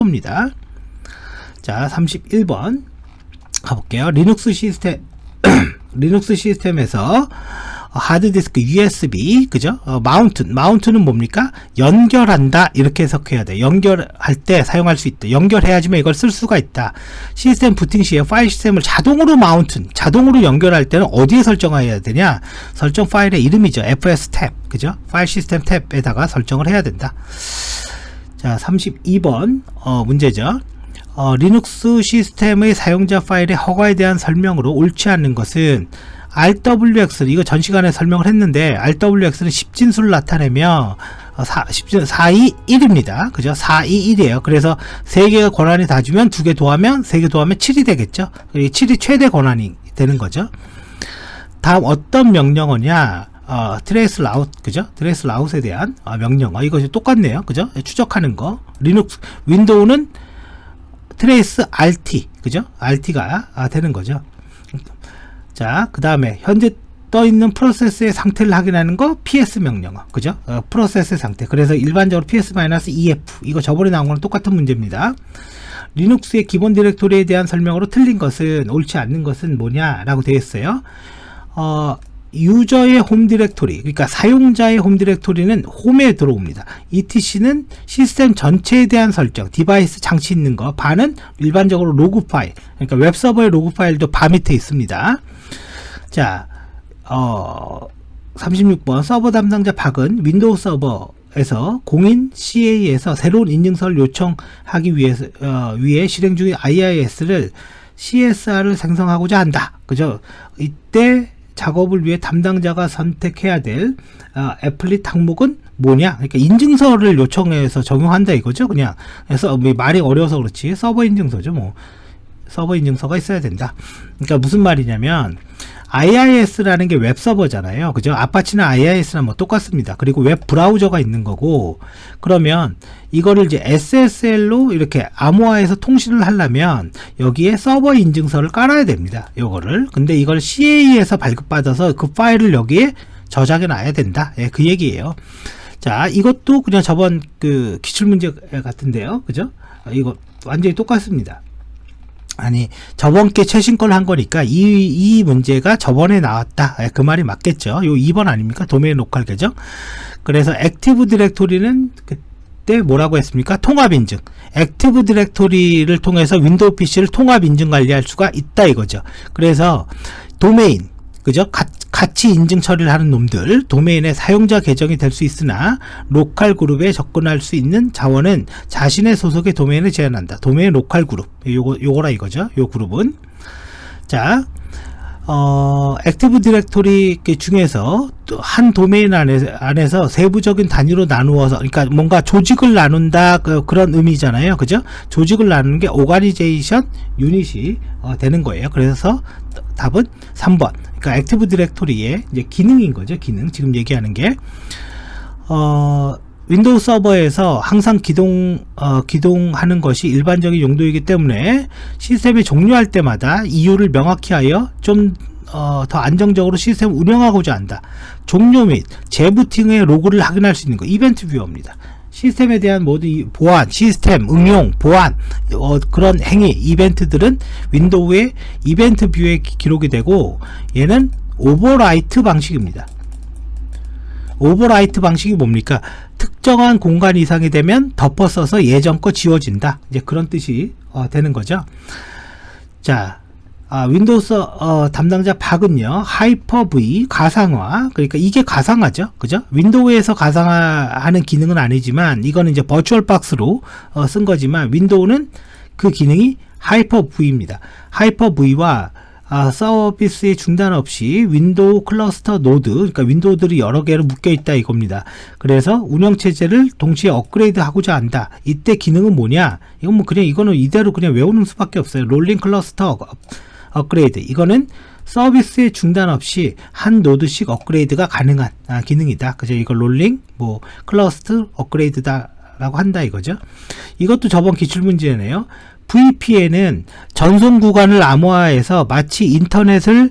입니다. 자, 31번 가볼게요. 리눅스 시스템에서 하드디스크 USB, 그죠? 마운트는 뭡니까? 연결한다, 이렇게 해석해야 돼. 연결할 때 사용할 수 있다. 연결해야지만 이걸 쓸 수가 있다. 시스템 부팅 시에 파일 시스템을 자동으로 연결할 때는 어디에 설정해야 되냐? 설정 파일의 이름이죠. fs 탭, 그죠? 파일 시스템 탭에다가 설정을 해야 된다. 자, 32번 문제죠. 리눅스 시스템의 사용자 파일의 허가에 대한 설명으로 옳지 않는 것은 RWX, 이거 전 시간에 설명을 했는데 RWX는 10진수를 나타내며 421입니다. 그죠? 421이에요. 그래서 3개가 권한이 다 주면 2개 더하면 3개 더하면 7이 되겠죠. 7이 최대 권한이 되는 거죠. 다음 어떤 명령어냐? 트레이스 라웃, 그죠? 트레이스 라웃에 대한 명령어. 이것이 똑같네요. 그죠? 추적하는 거. 리눅스, 윈도우는 트레이스 RT, 그죠? RT가 되는 거죠. 자, 그 다음에 현재 떠있는 프로세스의 상태를 확인하는 거 PS 명령어, 그죠? 프로세스의 상태. 그래서 일반적으로 PS-EF, 이거 저번에 나온 거랑 똑같은 문제입니다. 리눅스의 기본 디렉토리에 대한 설명으로 틀린 것은, 옳지 않는 것은 뭐냐 라고 되어 있어요. 유저의 홈 디렉토리, 그러니까 사용자의 홈 디렉토리는 홈에 들어옵니다. ETC는 시스템 전체에 대한 설정, 디바이스 장치 있는 거, 바는 일반적으로 로그 파일, 그러니까 웹서버의 로그 파일도 바 밑에 있습니다. 자, 36번 서버 담당자 박은 윈도우 서버에서 공인 CA에서 새로운 인증서를 요청하기 위해 실행 중인 IIS를 CSR을 생성하고자 한다. 그죠? 이때 작업을 위해 담당자가 선택해야 될 애플릿 항목은 뭐냐? 그러니까 인증서를 요청해서 적용한다 이거죠. 그냥 그래서 말이 어려워서 그렇지 서버 인증서죠. 뭐 서버 인증서가 있어야 된다. 그러니까 무슨 말이냐면 IIS라는 게 웹서버잖아요. 그죠? 아파치나 IIS나 뭐 똑같습니다. 그리고 웹 브라우저가 있는 거고, 그러면 이거를 이제 SSL로 이렇게 암호화해서 통신을 하려면 여기에 서버 인증서를 깔아야 됩니다. 요거를. 근데 이걸 CA에서 발급받아서 그 파일을 여기에 저장해 놔야 된다. 예, 그 얘기예요. 자, 이것도 그냥 저번 그 기출문제 같은데요. 그죠? 이거 완전히 똑같습니다. 아니, 저번 게 최신 걸 한 거니까 이 문제가 저번에 나왔다. 그 말이 맞겠죠. 요 2번 아닙니까? 도메인 로컬 계정. 그래서 액티브 디렉토리는 그때 뭐라고 했습니까? 통합 인증. 액티브 디렉토리를 통해서 윈도우 PC를 통합 인증 관리할 수가 있다 이거죠. 그래서 도메인, 그죠? 같이 인증 처리를 하는 놈들, 도메인의 사용자 계정이 될 수 있으나 로컬 그룹에 접근할 수 있는 자원은 자신의 소속의 도메인을 제한한다. 도메인 로컬 그룹, 요거라 이거죠. 요 그룹은. 자, 액티브 디렉토리 중에서 한 도메인 안에서 세부적인 단위로 나누어서, 그러니까 뭔가 조직을 나눈다, 그런 의미잖아요. 그죠? 조직을 나누는 게 오가니제이션 유닛이 되는 거예요. 그래서 답은 3번. 그러니까 액티브 디렉토리의 이제 기능인 거죠. 기능. 지금 얘기하는 게 윈도우 서버에서 항상 기동하는 것이 일반적인 용도이기 때문에 시스템이 종료할 때마다 이유를 명확히 하여 좀 더 안정적으로 시스템을 운영하고자 한다. 종료 및 재부팅의 로그를 확인할 수 있는 거, 이벤트 뷰어입니다. 시스템에 대한 모든 보안, 시스템, 응용, 보안, 그런 행위, 이벤트들은 윈도우의 이벤트 뷰에 기록이 되고, 얘는 오버라이트 방식입니다. 오버라이트 방식이 뭡니까? 특정한 공간 이상이 되면 덮어 써서 예전 거 지워진다. 이제 그런 뜻이 되는 거죠. 자, 윈도우 담당자 박은요, 하이퍼-V, 가상화, 그러니까 이게 가상화죠. 그죠? 윈도우에서 가상화하는 기능은 아니지만, 이거는 이제 버추얼박스로 쓴 거지만, 윈도우는 그 기능이 하이퍼-V입니다. 하이퍼-V와 서비스의 중단 없이 윈도우 클러스터 노드, 그러니까 윈도우들이 여러 개로 묶여 있다 이겁니다. 그래서 운영체제를 동시에 업그레이드 하고자 한다. 이때 기능은 뭐냐? 이건 뭐 그냥 이거는 이대로 그냥 외우는 수밖에 없어요. 롤링 클러스터 업그레이드. 이거는 서비스의 중단 없이 한 노드씩 업그레이드가 가능한 기능이다. 그죠? 이거 롤링 뭐 클러스터 업그레이드다라고 한다 이거죠. 이것도 저번 기출문제네요. VPN은 전송 구간을 암호화해서 마치 인터넷을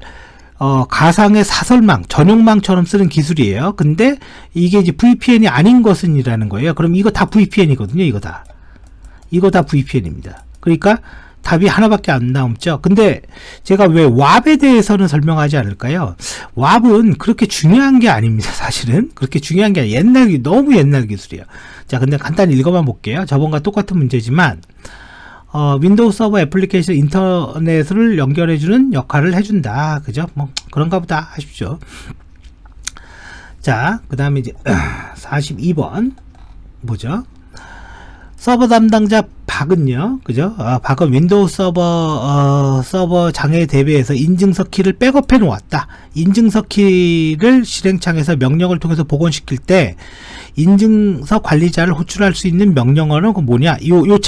가상의 사설망, 전용망처럼 쓰는 기술이에요. 근데 이게 이제 VPN이 아닌 것은이라는 거예요. 그럼 이거 다 VPN이거든요. 이거 다. 이거 다 VPN입니다. 그러니까 답이 하나밖에 안 남죠. 근데 제가 왜 왑에 대해서는 설명하지 않을까요? 왑은 그렇게 중요한 게 아닙니다. 사실은 그렇게 중요한 게 아니라 너무 옛날 기술이에요. 자, 근데 간단히 읽어만 볼게요. 저번과 똑같은 문제지만 윈도우 서버 애플리케이션 인터넷을 연결해주는 역할을 해준다. 그죠? 뭐 그런가 보다 하십시오. 자, 그 다음에 이제 42번 뭐죠? 서버 담당자 박은요, 그죠? 박은 윈도우 서버 장애에 대비해서 인증서 키를 백업해 놓았다. 인증서 키를 실행창에서 명령을 통해서 복원시킬 때 인증서 관리자를 호출할 수 있는 명령어는 뭐냐? 요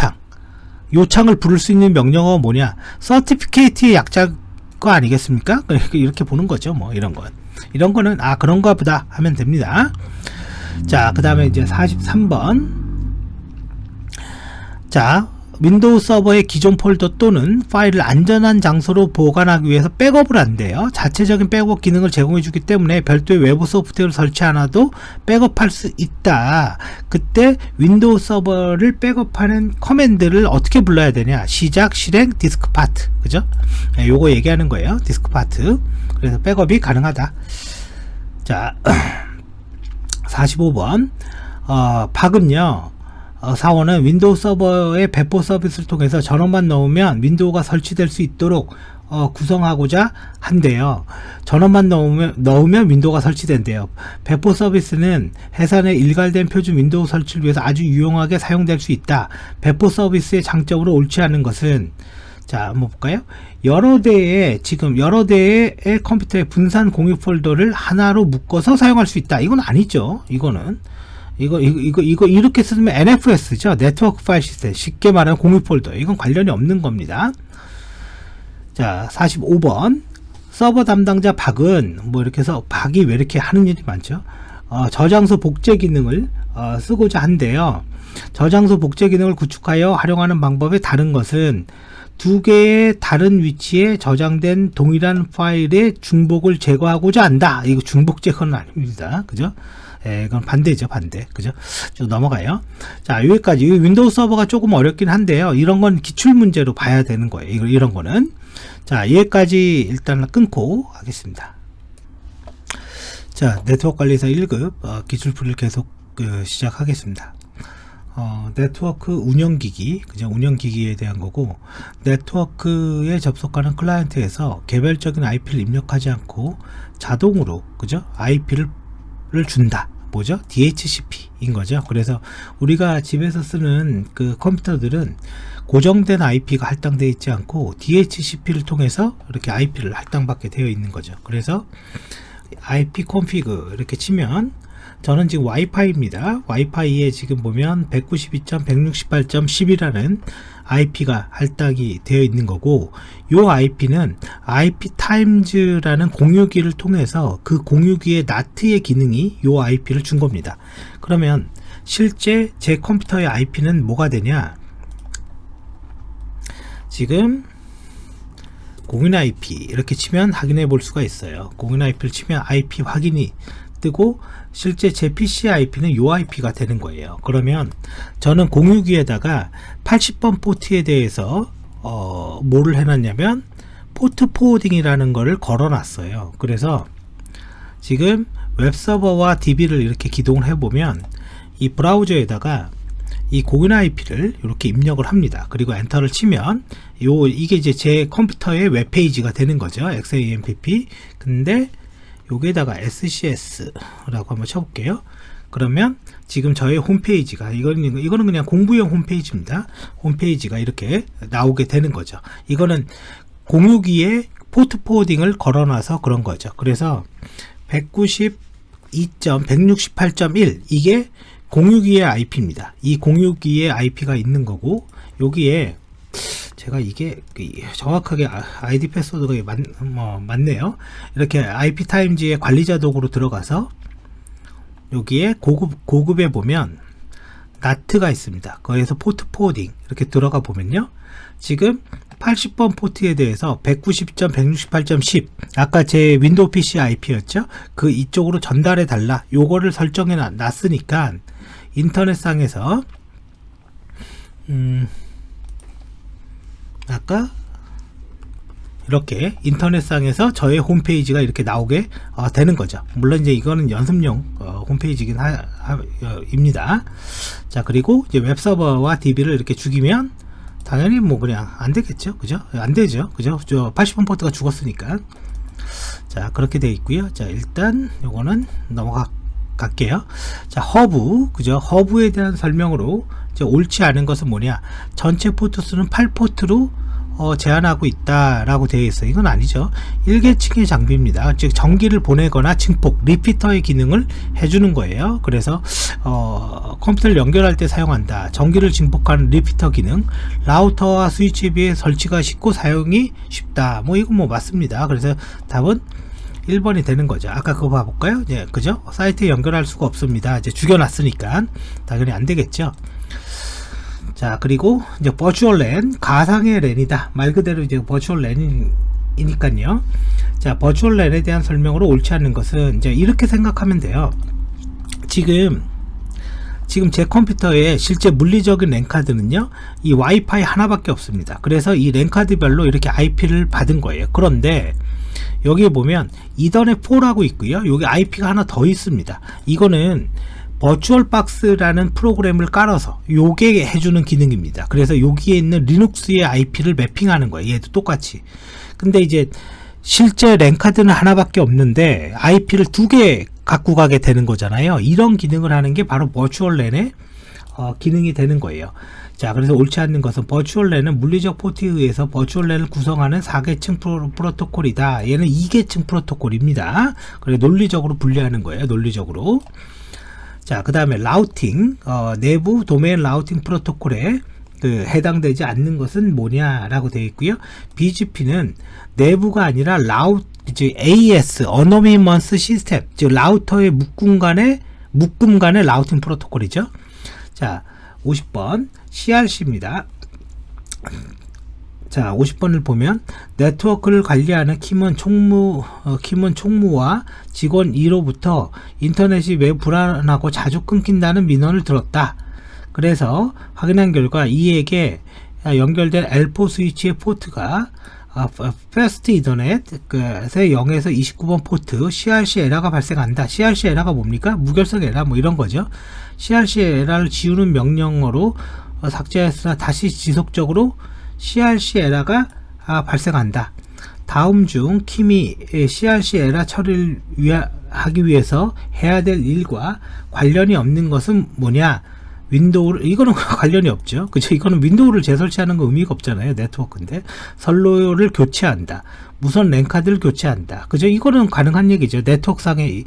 창을 부를 수 있는 명령어가 뭐냐? 서티피케이트의 약자가 아니겠습니까? 이렇게 보는 거죠. 뭐 이런 거는 그런가 보다 하면 됩니다. 자, 그 다음에 이제 43번. 자, 윈도우 서버의 기존 폴더 또는 파일을 안전한 장소로 보관하기 위해서 백업을 한대요. 자체적인 백업 기능을 제공해 주기 때문에 별도의 외부 소프트웨어를 설치 않아도 백업할 수 있다. 그때 윈도우 서버를 백업하는 커맨드를 어떻게 불러야 되냐? 시작, 실행, 디스크 파트. 그죠? 네, 요거 얘기하는 거예요. 디스크 파트. 그래서 백업이 가능하다. 자, 45번. 박은요, 사원은 윈도우 서버의 배포 서비스를 통해서 전원만 넣으면 윈도우가 설치될 수 있도록 구성하고자 한대요. 전원만 넣으면 윈도우가 설치된대요. 배포 서비스는 해상의 일괄된 표준 윈도우 설치를 위해서 아주 유용하게 사용될 수 있다. 배포 서비스의 장점으로 옳지 않은 것은, 자, 한번 볼까요? 여러 대의 컴퓨터의 분산 공유 폴더를 하나로 묶어서 사용할 수 있다. 이건 아니죠. 이거 이렇게 쓰면 NFS죠. 네트워크 파일 시스템. 쉽게 말하면 공유 폴더. 이건 관련이 없는 겁니다. 자, 45번. 서버 담당자 박은, 뭐 이렇게 해서 박이 왜 이렇게 하는 일이 많죠? 저장소 복제 기능을 쓰고자 한대요. 저장소 복제 기능을 구축하여 활용하는 방법의 다른 것은 두 개의 다른 위치에 저장된 동일한 파일의 중복을 제거하고자 한다. 이거 중복 제거는 아닙니다. 그죠? 예, 이건 반대죠, 반대. 그죠? 쭉 넘어가요. 자, 여기까지. 윈도우 서버가 조금 어렵긴 한데요. 이런 건 기출 문제로 봐야 되는 거예요. 이런 거는. 자, 여기까지 일단 끊고 하겠습니다. 자, 네트워크 관리사 1급 기출풀이를 계속 시작하겠습니다. 네트워크 운영기기, 그죠? 운영기기에 대한 거고, 네트워크에 접속하는 클라이언트에서 개별적인 IP를 입력하지 않고 자동으로, 그죠? IP를 준다. 뭐죠? DHCP인 거죠. 그래서 우리가 집에서 쓰는 그 컴퓨터들은 고정된 IP가 할당되어 있지 않고 DHCP를 통해서 이렇게 IP를 할당받게 되어 있는 거죠. 그래서 IP config 이렇게 치면, 저는 지금 와이파이입니다. 와이파이에 지금 보면 192.168.10이라는 IP가 할당이 되어 있는 거고, 요 IP는 IP times라는 공유기를 통해서 그 공유기의 NAT의 기능이 요 IP를 준 겁니다. 그러면 실제 제 컴퓨터의 IP는 뭐가 되냐? 지금 공인 IP 이렇게 치면 확인해 볼 수가 있어요. 공인 IP를 치면 IP 확인이 뜨고, 실제 제 PC IP는 요 IP가 되는 거예요. 그러면 저는 공유기에다가 80번 포트에 대해서 뭐를 해놨냐면 포트 포워딩이라는 거를 걸어놨어요. 그래서 지금 웹서버와 DB를 이렇게 기동을 해보면 이 브라우저에다가 이 공인 IP를 이렇게 입력을 합니다. 그리고 엔터를 치면 이게 이제 제 컴퓨터의 웹페이지가 되는 거죠. XAMPP. 근데 여기에다가 SCS라고 한번 쳐볼게요. 그러면 지금 저의 홈페이지가, 이거는 그냥 공부용 홈페이지입니다. 홈페이지가 이렇게 나오게 되는 거죠. 이거는 공유기에 포트 포워딩을 걸어놔서 그런 거죠. 그래서 192.168.1 이게 공유기의 IP입니다. 이 공유기의 IP가 있는 거고, 여기에 제가 이게 정확하게 아이디 패스워드가 맞네요. 이렇게 IP 타임즈의 관리자 도구로 들어가서 여기에 고급에 보면 NAT가 있습니다. 거기에서 포트 포워딩 이렇게 들어가 보면요, 지금 80번 포트에 대해서 190.168.10 아까 제 윈도우 PC IP였죠. 그 이쪽으로 전달해 달라. 요거를 설정해 놨으니까 인터넷상에서 아까 이렇게 인터넷상에서 저의 홈페이지가 이렇게 나오게 되는 거죠. 물론 이제 이거는 연습용 홈페이지긴 입니다. 자, 그리고 이제 웹서버와 DB를 이렇게 죽이면 당연히 뭐 그냥 안 되겠죠. 그죠? 안 되죠. 그죠? 저 80번 포트가 죽었으니까. 자, 그렇게 돼 있고요. 자, 일단 요거는 갈게요. 자, 허브. 그죠? 허브에 대한 설명으로 이제 옳지 않은 것은 뭐냐? 전체 포트 수는 8포트로 제한하고 있다라고 되어 있어요. 이건 아니죠. 1계층의 장비입니다. 즉 전기를 보내거나 증폭, 리피터의 기능을 해주는 거예요. 그래서 컴퓨터를 연결할 때 사용한다. 전기를 증폭하는 리피터 기능, 라우터와 스위치에 비해 설치가 쉽고 사용이 쉽다. 뭐 이건 뭐 맞습니다. 그래서 답은 1번이 되는 거죠. 아까 그거 봐볼까요? 예, 그죠? 사이트에 연결할 수가 없습니다. 이제 죽여놨으니까 당연히 안 되겠죠. 자, 그리고 이제 버추얼 랜, 가상의 랜이다. 말 그대로 이제 버추얼 랜이니까요. 자, 버추얼 랜에 대한 설명으로 옳지 않는 것은 이제 이렇게 생각하면 돼요. 지금 제 컴퓨터에 실제 물리적인 랜 카드는요, 이 와이파이 하나밖에 없습니다. 그래서 이 랜 카드별로 이렇게 IP를 받은 거예요. 그런데 여기에 보면 이더넷 4라고 있고요. 여기 IP가 하나 더 있습니다. 이거는 버추얼 박스라는 프로그램을 깔아서 요게 해주는 기능입니다. 그래서 여기에 있는 리눅스의 IP를 매핑하는 거예요. 얘도 똑같이. 근데 이제 실제 랜 카드는 하나밖에 없는데 IP를 2개 갖고 가게 되는 거잖아요. 이런 기능을 하는 게 바로 버추얼 랜의 기능이 되는 거예요. 자, 그래서 옳지 않는 것은 버추얼 랜은 물리적 포트에 의해서 버추얼 랜을 구성하는 4계층 프로토콜이다. 얘는 2계층 프로토콜입니다. 그래서 논리적으로 분리하는 거예요. 논리적으로. 자, 그 다음에 라우팅, 내부 도메인 라우팅 프로토콜에 해당되지 않는 것은 뭐냐라고 되어 있고요. BGP는 내부가 아니라 즉 AS, 어노니머스 시스템, 즉 라우터의 묶음 간의 라우팅 프로토콜이죠. 자, 50번 CRC입니다. 자, 50번을 보면 네트워크를 관리하는 키문 총무와 직원 2로부터 인터넷이 매우 불안하고 자주 끊긴다는 민원을 들었다. 그래서 확인한 결과 이에게 연결된 L4 스위치의 포트가 패스트 이더넷 0에서 29번 포트 CRC 에러가 발생한다. CRC 에러가 뭡니까? 무결석 에러 뭐 이런 거죠. CRC 에러를 지우는 명령어로 삭제했으나 다시 지속적으로 CRC 에러가 발생한다. 다음 중 킴이 CRC 에러 처리를 하기 위해서 해야 될 일과 관련이 없는 것은 뭐냐? 윈도우를, 이거는 관련이 없죠. 그죠? 이거는 윈도우를 재설치하는 거 의미가 없잖아요. 네트워크인데. 선로를 교체한다. 무선 랜카드를 교체한다. 그죠? 이거는 가능한 얘기죠. 네트워크상에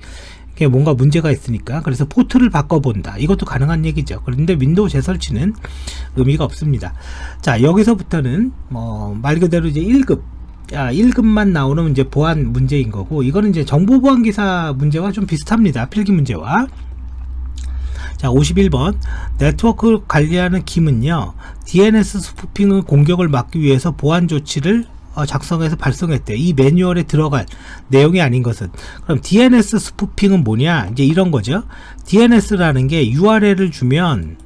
뭔가 문제가 있으니까. 그래서 포트를 바꿔본다. 이것도 가능한 얘기죠. 그런데 윈도우 재설치는 의미가 없습니다. 자, 여기서부터는 말 그대로 이제 1급만 나오는 이제 보안 문제인 거고, 이거는 이제 정보 보안 기사 문제와 좀 비슷합니다. 필기 문제와. 자, 51번 네트워크를 관리하는 김은요, DNS 스푸핑의 공격을 막기 위해서 보안 조치를 작성해서 발송했대. 이 매뉴얼에 들어갈 내용이 아닌 것은. 그럼 DNS 스푸핑은 뭐냐? 이제 이런 거죠. DNS라는 게 URL을 주면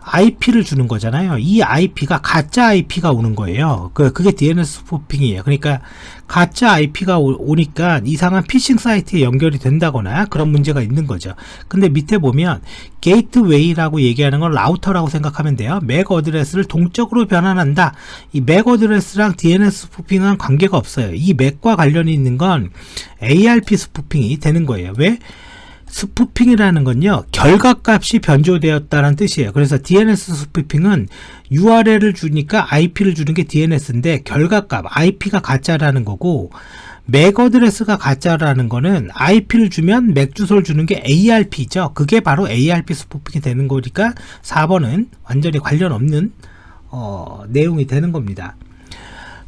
IP를 주는 거잖아요. 이 IP가 가짜 IP가 오는 거예요. 그게 DNS 스푸핑이에요. 그러니까 가짜 IP가 오니까 이상한 피싱 사이트에 연결이 된다거나 그런 문제가 있는 거죠. 근데 밑에 보면 게이트웨이라고 얘기하는 건 라우터라고 생각하면 돼요. 맥 어드레스를 동적으로 변환한다. 이 맥 어드레스랑 DNS 스푸핑은 관계가 없어요. 이 맥과 관련이 있는 건 ARP 스푸핑이 되는 거예요. 왜? 스푸핑이라는 건요, 결과값이 변조되었다는 뜻이에요. 그래서 DNS 스푸핑은 URL을 주니까 IP를 주는 게 DNS인데 결과값 IP가 가짜라는 거고, 맥 어드레스가 가짜라는 거는 IP를 주면 맥 주소를 주는 게 ARP죠. 그게 바로 ARP 스푸핑이 되는 거니까 4번은 완전히 관련 없는 내용이 되는 겁니다.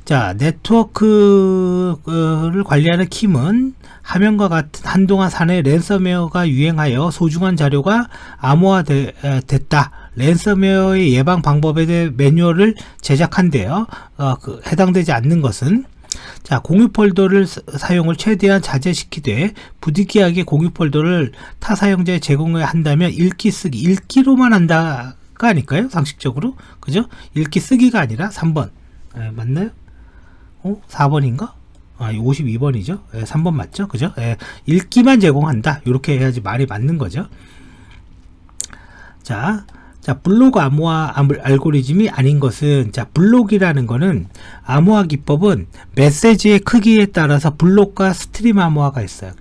자, 네트워크를 관리하는 킴은 화면과 같은 한동안 사내 랜섬웨어가 유행하여 소중한 자료가 암호화됐다. 랜섬웨어의 예방 방법에 대해 매뉴얼을 제작한대요. 해당되지 않는 것은, 자, 공유 폴더를 사용을 최대한 자제시키되 부득이하게 공유 폴더를 타 사용자에 제공해야 한다면 읽기로만 한다. 쓰기가 아닐까요? 상식적으로. 그죠? 읽기 쓰기가 아니라 3번. 맞나요? 4번인가? 52번이죠. 3번 맞죠? 그죠? 읽기만 제공한다. 이렇게 해야지 말이 맞는 거죠. 자, 블록 암호화 알고리즘이 아닌 것은, 자, 블록이라는 거는, 암호화 기법은 메시지의 크기에 따라서 블록과 스트림 암호화가 있어요.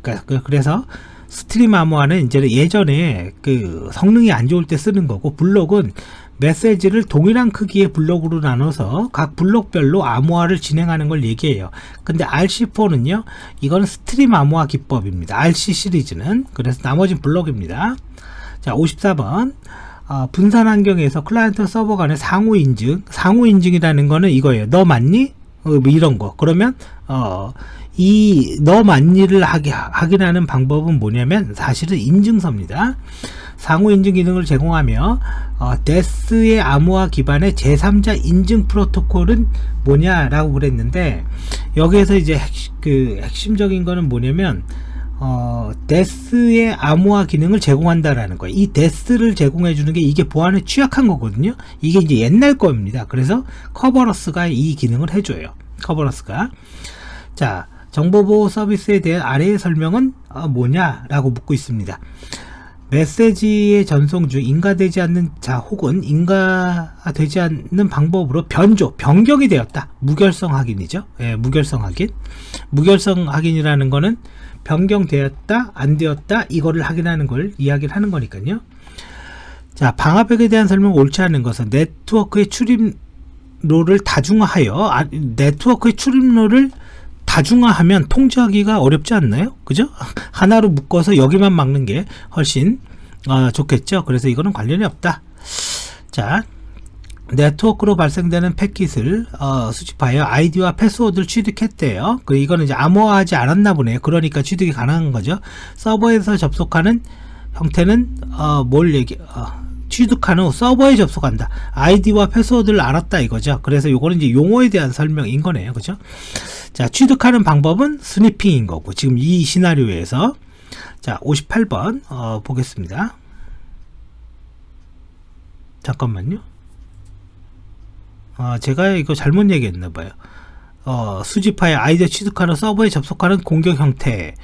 그래서 스트림 암호화는 이제 예전에 그 성능이 안 좋을 때 쓰는 거고, 블록은 메시지를 동일한 크기의 블록으로 나눠서 각 블록별로 암호화를 진행하는 걸 얘기해요. 근데 RC4는요, 이거는 스트림 암호화 기법입니다. RC 시리즈는. 그래서 나머지는 블록입니다. 자, 54번. 분산 환경에서 클라이언트 서버 간의 상호 인증이라는 거는 이거예요. 너 맞니? 뭐 이런 거. 그러면 이 너 맞니를 확인하는 방법은 뭐냐면 사실은 인증서입니다. 상호 인증 기능을 제공하며 DES의 암호화 기반의 제3자 인증 프로토콜은 뭐냐라고 그랬는데, 여기에서 이제 핵심적인 거는 뭐냐면 DES의 암호화 기능을 제공한다라는 거예요. 이 DES를 제공해 주는 게 이게 보안에 취약한 거거든요. 이게 이제 옛날 겁니다. 그래서 커버러스가 이 기능을 해줘요. 커버러스가. 자, 정보보호 서비스에 대한 아래의 설명은 뭐냐라고 묻고 있습니다. 메시지의 전송 중 인가되지 않는 자 혹은 인가되지 않는 방법으로 변경이 되었다. 무결성 확인이죠. 무결성 확인. 무결성 확인이라는 거는 변경되었다, 안 되었다, 이거를 확인하는 걸 이야기를 하는 거니까요. 자, 방화벽에 대한 설명을 옳지 않은 것은 네트워크의 출입로를 다중화하여, 네트워크의 출입로를 다중화하면 통제하기가 어렵지 않나요? 그죠? 하나로 묶어서 여기만 막는 게 훨씬 좋겠죠. 그래서 이거는 관련이 없다. 자, 네트워크로 발생되는 패킷을 수집하여 아이디와 패스워드를 취득했대요. 이거는 이제 암호화하지 않았나 보네요. 그러니까 취득이 가능한 거죠. 서버에서 접속하는 형태는 취득한 후 서버에 접속한다. 아이디와 패스워드를 알았다 이거죠. 그래서 요거는 이제 용어에 대한 설명인 거네요. 그죠? 자, 취득하는 방법은 스니핑인 거고, 지금 이 시나리오에서. 자, 58번 보겠습니다. 잠깐만요. 제가 이거 잘못 얘기했나봐요. 수집하여 아이디어 취득하는 서버에 접속하는 공격 형태.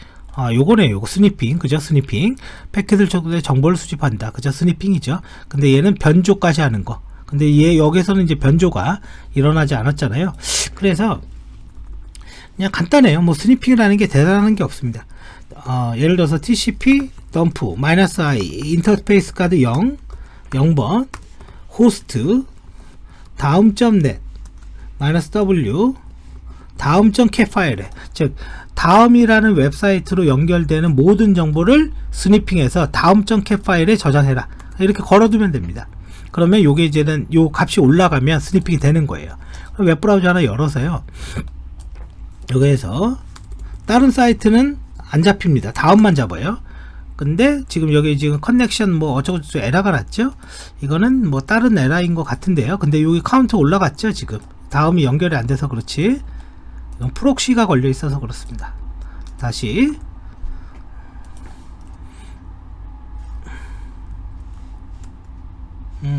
요거네요. 요거 스니핑. 그죠? 스니핑. 패킷을 통해 정보를 수집한다. 그죠? 스니핑이죠. 근데 얘는 변조까지 하는 거. 근데 여기서는 이제 변조가 일어나지 않았잖아요. 그래서 그냥 간단해요. 뭐 스니핑이라는 게 대단한 게 없습니다. 예를 들어서 TCP 덤프 -i 인터페이스 카드 0번 호스트 다음.net -w 다음.cat 파일에, 즉 다음이라는 웹사이트로 연결되는 모든 정보를 스니핑해서 다음.cat 파일에 저장해라. 이렇게 걸어두면 됩니다. 그러면 요게 이제는 요 값이 올라가면 스니핑이 되는 거예요. 그럼 웹브라우저 하나 열어서요. 여기에서 다른 사이트는 안 잡힙니다. 다음만 잡아요. 근데 지금 여기 지금 커넥션 뭐 어쩌고저쩌고 에러가 났죠. 이거는 뭐 다른 에러인 것 같은데요. 근데 여기 카운트 올라갔죠. 지금 다음이 연결이 안 돼서 그렇지. 이건 프록시가 걸려 있어서 그렇습니다. 다시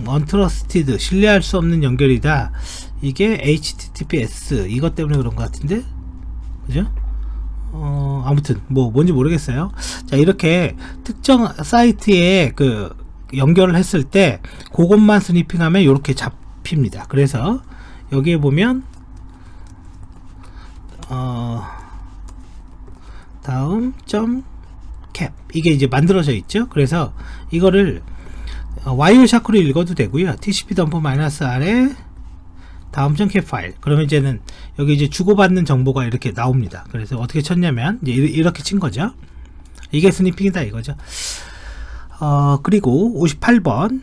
언트러스티드 신뢰할 수 없는 연결이다. 이게 HTTPS 이것 때문에 그런 것 같은데, 그죠? 아무튼 뭐 뭔지 모르겠어요. 자, 이렇게 특정 사이트에 연결을 했을 때 그것만 스니핑하면 이렇게 잡힙니다. 그래서 여기에 보면 다음.cap 이게 이제 만들어져 있죠. 그래서 이거를 와이어샤크로 읽어도 되고요. TCP 덤프 -r에 다음.cat 파일. 그러면 이제는 여기 이제 주고받는 정보가 이렇게 나옵니다. 그래서 어떻게 쳤냐면 이제 이렇게 친 거죠. 이게 스니핑이다 이거죠. 그리고 58번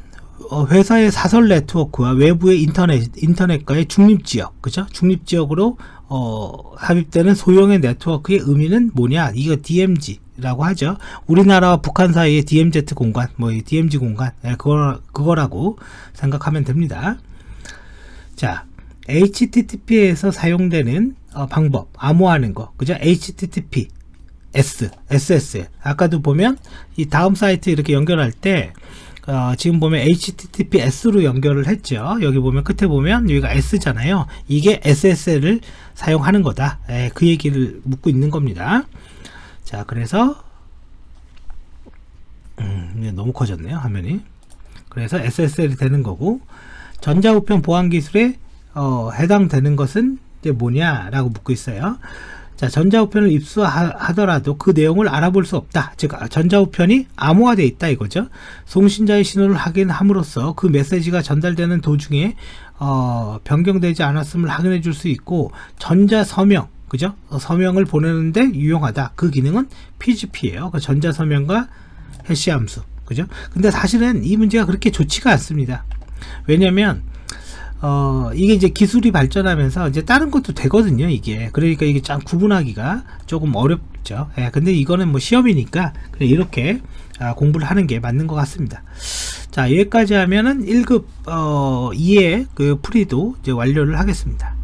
회사의 사설 네트워크와 외부의 인터넷과의 중립지역, 그죠? 중립지역으로 삽입되는 소형의 네트워크의 의미는 뭐냐? 이거 DMZ라고 하죠. 우리나라와 북한 사이의 DMZ 공간, 뭐 DMZ 공간, 그거라고 생각하면 됩니다. 자, HTTP에서 사용되는 방법, 암호하는 거, 그죠? HTTP SS. 아까도 보면 이 다음 사이트 이렇게 연결할 때 지금 보면 HTTPS로 연결을 했죠. 여기 보면 끝에 보면 여기가 S잖아요. 이게 SSL을 사용하는 거다. 그 얘기를 묻고 있는 겁니다. 자, 그래서 너무 커졌네요, 화면이. 그래서 SSL이 되는 거고, 전자우편 보안 기술에 해당되는 것은 이제 뭐냐라고 묻고 있어요. 자, 전자우편을 입수하더라도 그 내용을 알아볼 수 없다. 즉, 전자우편이 암호화되어 있다 이거죠. 송신자의 신호를 확인함으로써 그 메시지가 전달되는 도중에 변경되지 않았음을 확인해 줄 수 있고, 전자서명, 그죠? 서명을 보내는데 유용하다. 그 기능은 PGP예요. 그 전자서명과 해시 함수, 그죠? 근데 사실은 이 문제가 그렇게 좋지가 않습니다. 왜냐면 이게 이제 기술이 발전하면서 이제 다른 것도 되거든요, 이게. 그러니까 이게 참 구분하기가 조금 어렵죠. 근데 이거는 뭐 시험이니까 그냥 이렇게 공부를 하는 게 맞는 것 같습니다. 자, 여기까지 하면은 1급 2의 그 풀이도 이제 완료를 하겠습니다.